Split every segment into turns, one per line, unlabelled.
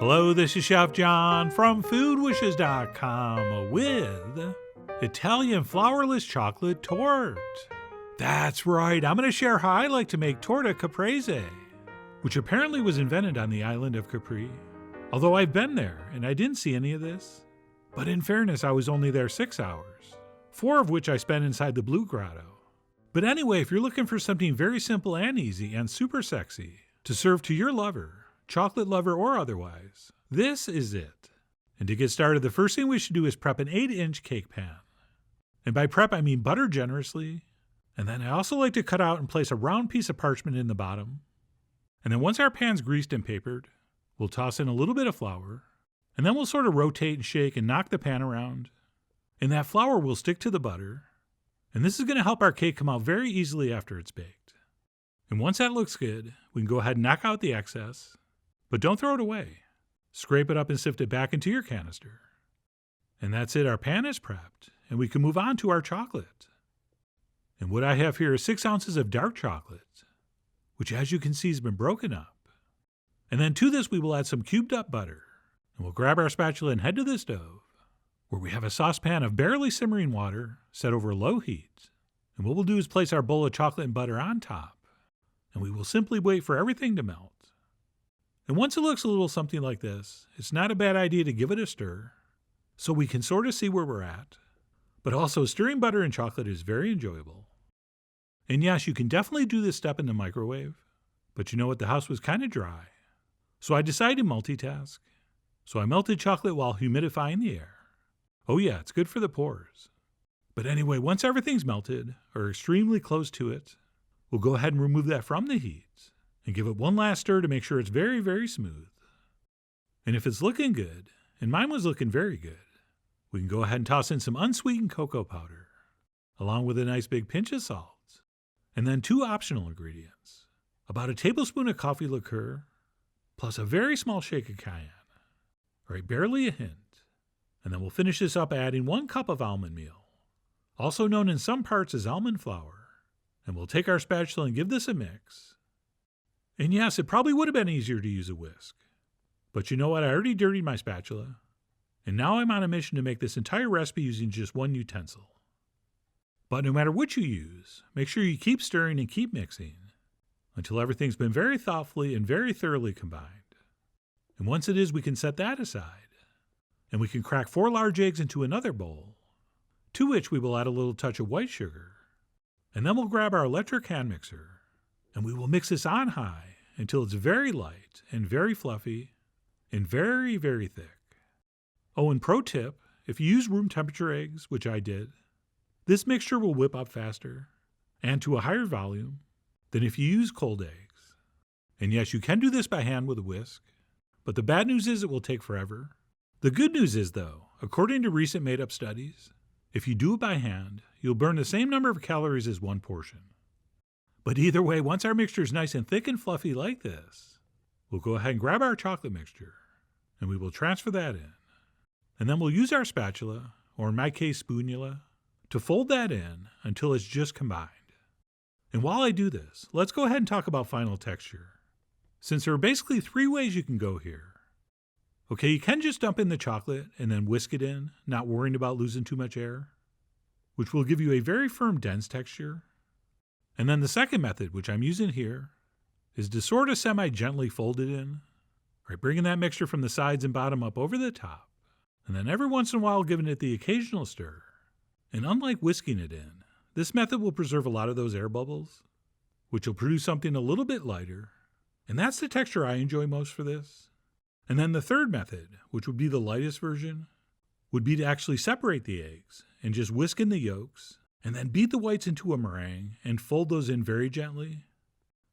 Hello, this is Chef John from foodwishes.com with Italian flourless chocolate torte. That's right, I'm going to share how I like to make Torta Caprese, which apparently was invented on the island of Capri. Although I've been there and I didn't see any of this. But in fairness, I was only there 6 hours, 4 of which I spent inside the Blue Grotto. But anyway, if you're looking for something very simple and easy and super sexy to serve to your lover, chocolate lover or otherwise, this is it. And to get started, the first thing we should do is prep an 8-inch cake pan. And by prep, I mean butter generously. And then I also like to cut out and place a round piece of parchment in the bottom. And then once our pan's greased and papered, we'll toss in a little bit of flour. And then we'll sort of rotate and shake and knock the pan around. And that flour will stick to the butter. And this is going to help our cake come out very easily after it's baked. And once that looks good, we can go ahead and knock out the excess. But don't throw it away. Scrape it up and sift it back into your canister. And that's it, our pan is prepped, and we can move on to our chocolate. And what I have here is 6 ounces of dark chocolate, which as you can see has been broken up. And then to this we will add some cubed up butter, and we'll grab our spatula and head to the stove, where we have a saucepan of barely simmering water set over low heat. And what we'll do is place our bowl of chocolate and butter on top, and we will simply wait for everything to melt. And once it looks a little something like this, it's not a bad idea to give it a stir, so we can sort of see where we're at. But also, stirring butter and chocolate is very enjoyable. And yes, you can definitely do this step in the microwave, but you know what, the house was kind of dry. So I decided to multitask. So I melted chocolate while humidifying the air. Oh yeah, it's good for the pores. But anyway, once everything's melted, or extremely close to it, we'll go ahead and remove that from the heat and give it one last stir to make sure it's very, very smooth. And if it's looking good, and mine was looking very good, we can go ahead and toss in some unsweetened cocoa powder, along with a nice big pinch of salt, and then 2 optional ingredients, about a tablespoon of coffee liqueur, plus a very small shake of cayenne, right, barely a hint. And then we'll finish this up by adding 1 cup of almond meal, also known in some parts as almond flour, and we'll take our spatula and give this a mix. And yes, it probably would have been easier to use a whisk, but you know what, I already dirtied my spatula, and now I'm on a mission to make this entire recipe using just 1 utensil. But no matter what you use, make sure you keep stirring and keep mixing until everything's been very thoughtfully and very thoroughly combined. And once it is, we can set that aside. And we can crack 4 large eggs into another bowl, to which we will add a little touch of white sugar. And then we'll grab our electric hand mixer, and we will mix this on high until it's very light and very fluffy and very, very thick. Oh, and pro tip, if you use room temperature eggs, which I did, this mixture will whip up faster and to a higher volume than if you use cold eggs. And yes, you can do this by hand with a whisk, but the bad news is it will take forever. The good news is, though, according to recent made-up studies, if you do it by hand, you'll burn the same number of calories as 1 portion. But either way, once our mixture is nice and thick and fluffy like this, we'll go ahead and grab our chocolate mixture, and we will transfer that in. And then we'll use our spatula, or in my case, spoonula, to fold that in until it's just combined. And while I do this, let's go ahead and talk about final texture, since there are basically 3 ways you can go here. Okay, you can just dump in the chocolate and then whisk it in, not worrying about losing too much air, which will give you a very firm, dense texture. And then the second method, which I'm using here, is to sort of semi-gently fold it in, right, bringing that mixture from the sides and bottom up over the top, and then every once in a while giving it the occasional stir. And unlike whisking it in, this method will preserve a lot of those air bubbles, which will produce something a little bit lighter, and that's the texture I enjoy most for this. And then the third method, which would be the lightest version, would be to actually separate the eggs and just whisk in the yolks and then beat the whites into a meringue and fold those in very gently.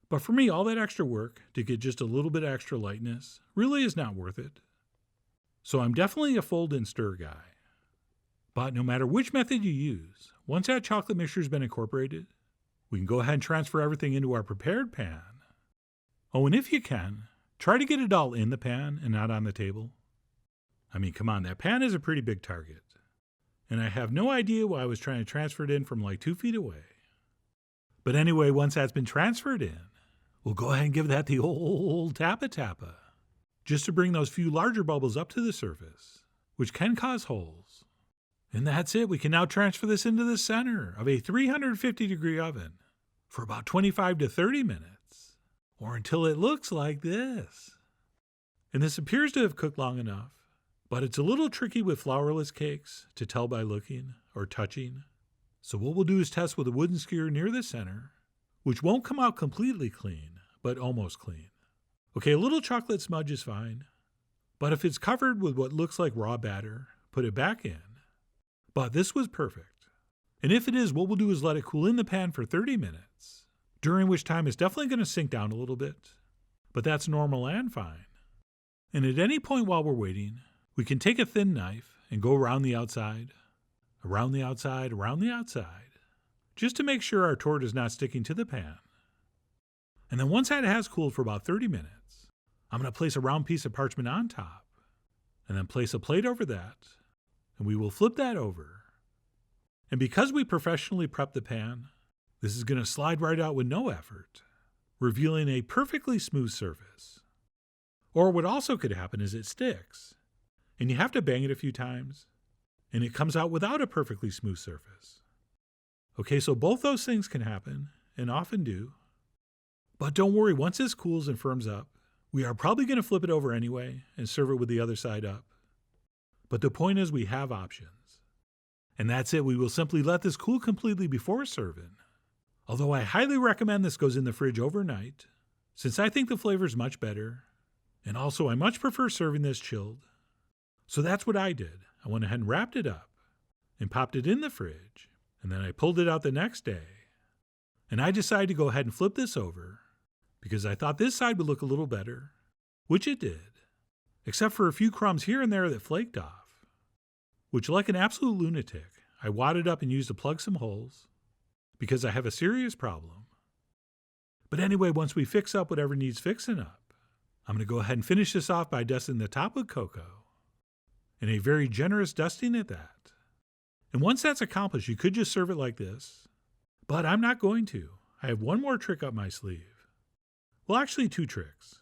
But for me, all that extra work to get just a little bit extra lightness really is not worth it. So I'm definitely a fold and stir guy. But no matter which method you use, once that chocolate mixture has been incorporated, we can go ahead and transfer everything into our prepared pan. Oh, and if you can, try to get it all in the pan and not on the table. I mean, come on, that pan is a pretty big target. And I have no idea why I was trying to transfer it in from like 2 feet away. But anyway, once that's been transferred in, we'll go ahead and give that the old tappa. just to bring those few larger bubbles up to the surface, which can cause holes. And that's it. We can now transfer this into the center of a 350-degree oven for about 25 to 30 minutes, or until it looks like this. And this appears to have cooked long enough, but it's a little tricky with flourless cakes to tell by looking or touching. So what we'll do is test with a wooden skewer near the center, which won't come out completely clean, but almost clean. Okay, a little chocolate smudge is fine, but if it's covered with what looks like raw batter, put it back in. But this was perfect. And if it is, what we'll do is let it cool in the pan for 30 minutes, during which time it's definitely going to sink down a little bit, but that's normal and fine. And at any point while we're waiting, we can take a thin knife and go around the outside, around the outside, around the outside, just to make sure our torte is not sticking to the pan. And then once that has cooled for about 30 minutes, I'm going to place a round piece of parchment on top, and then place a plate over that, and we will flip that over. And because we professionally prepped the pan, this is going to slide right out with no effort, revealing a perfectly smooth surface. Or what also could happen is it sticks, and you have to bang it a few times, and it comes out without a perfectly smooth surface. Okay, so both those things can happen, and often do. But don't worry, once this cools and firms up, we are probably going to flip it over anyway and serve it with the other side up. But the point is we have options. And that's it, we will simply let this cool completely before serving. Although I highly recommend this goes in the fridge overnight, since I think the flavor is much better, and also I much prefer serving this chilled. So that's what I did. I went ahead and wrapped it up and popped it in the fridge, and then I pulled it out the next day. And I decided to go ahead and flip this over because I thought this side would look a little better, which it did, except for a few crumbs here and there that flaked off, which, like an absolute lunatic, I wadded up and used to plug some holes because I have a serious problem. But anyway, once we fix up whatever needs fixing up, I'm going to go ahead and finish this off by dusting the top with cocoa, and a very generous dusting at that. And once that's accomplished, you could just serve it like this, but I'm not going to. I have one more trick up my sleeve. Well, actually 2 tricks.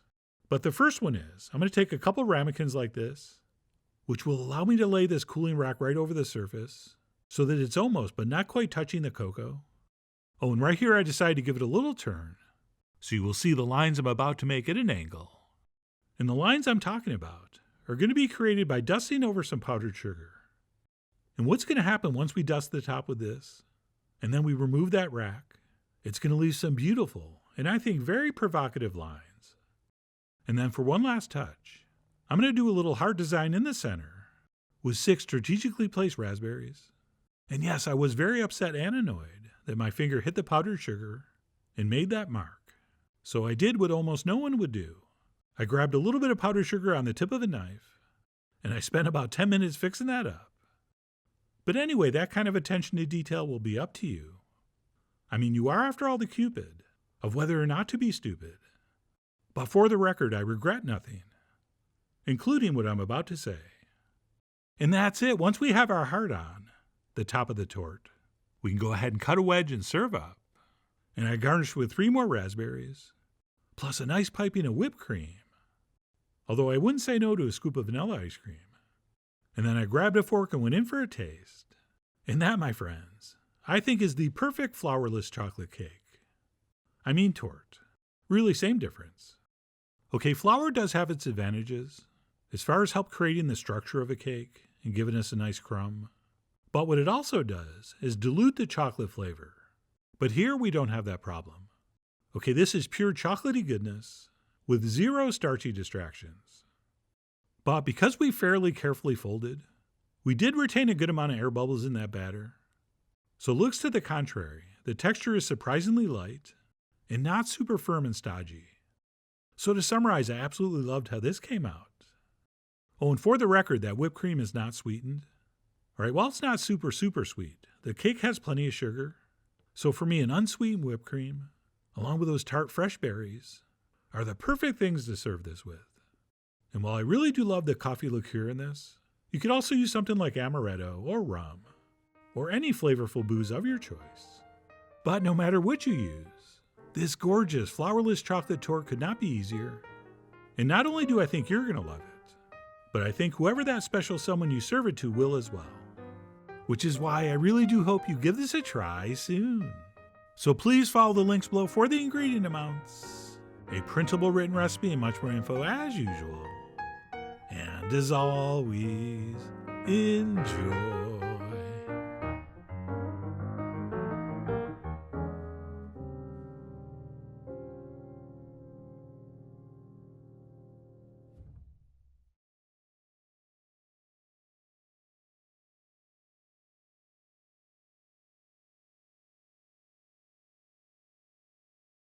But the first one is, I'm going to take a couple ramekins like this, which will allow me to lay this cooling rack right over the surface, so that it's almost, but not quite touching the cocoa. Oh, and right here I decided to give it a little turn, so you will see the lines I'm about to make at an angle. And the lines I'm talking about are going to be created by dusting over some powdered sugar. And what's going to happen once we dust the top with this, and then we remove that rack, it's going to leave some beautiful, and I think very provocative lines. And then for one last touch, I'm going to do a little heart design in the center with 6 strategically placed raspberries. And yes, I was very upset and annoyed that my finger hit the powdered sugar and made that mark. So I did what almost no one would do. I grabbed a little bit of powdered sugar on the tip of a knife, and I spent about 10 minutes fixing that up. But anyway, that kind of attention to detail will be up to you. I mean, you are, after all, the Cupid of whether or not to be stupid. But for the record, I regret nothing, including what I'm about to say. And that's it. Once we have our heart on the top of the torte, we can go ahead and cut a wedge and serve up. And I garnished with 3 more raspberries, plus a nice piping of whipped cream. Although I wouldn't say no to a scoop of vanilla ice cream. And then I grabbed a fork and went in for a taste. And that, my friends, I think is the perfect flourless chocolate cake. I mean torte. Really, same difference. Okay, flour does have its advantages, as far as help creating the structure of a cake and giving us a nice crumb. But what it also does is dilute the chocolate flavor. But here we don't have that problem. Okay, this is pure chocolatey goodness with 0 starchy distractions. But because we fairly carefully folded, we did retain a good amount of air bubbles in that batter. So looks to the contrary, the texture is surprisingly light and not super firm and stodgy. So to summarize, I absolutely loved how this came out. Oh, and for the record, that whipped cream is not sweetened. All right, while it's not super sweet, the cake has plenty of sugar. So for me, an unsweetened whipped cream, along with those tart fresh berries, are the perfect things to serve this with. And while I really do love the coffee liqueur in this, you could also use something like amaretto or rum, or any flavorful booze of your choice. But no matter what you use, this gorgeous flourless chocolate torte could not be easier. And not only do I think you're going to love it, but I think whoever that special someone you serve it to will as well. Which is why I really do hope you give this a try soon. So please follow the links below for the ingredient amounts, a printable written recipe, and much more info as usual. And as always, enjoy.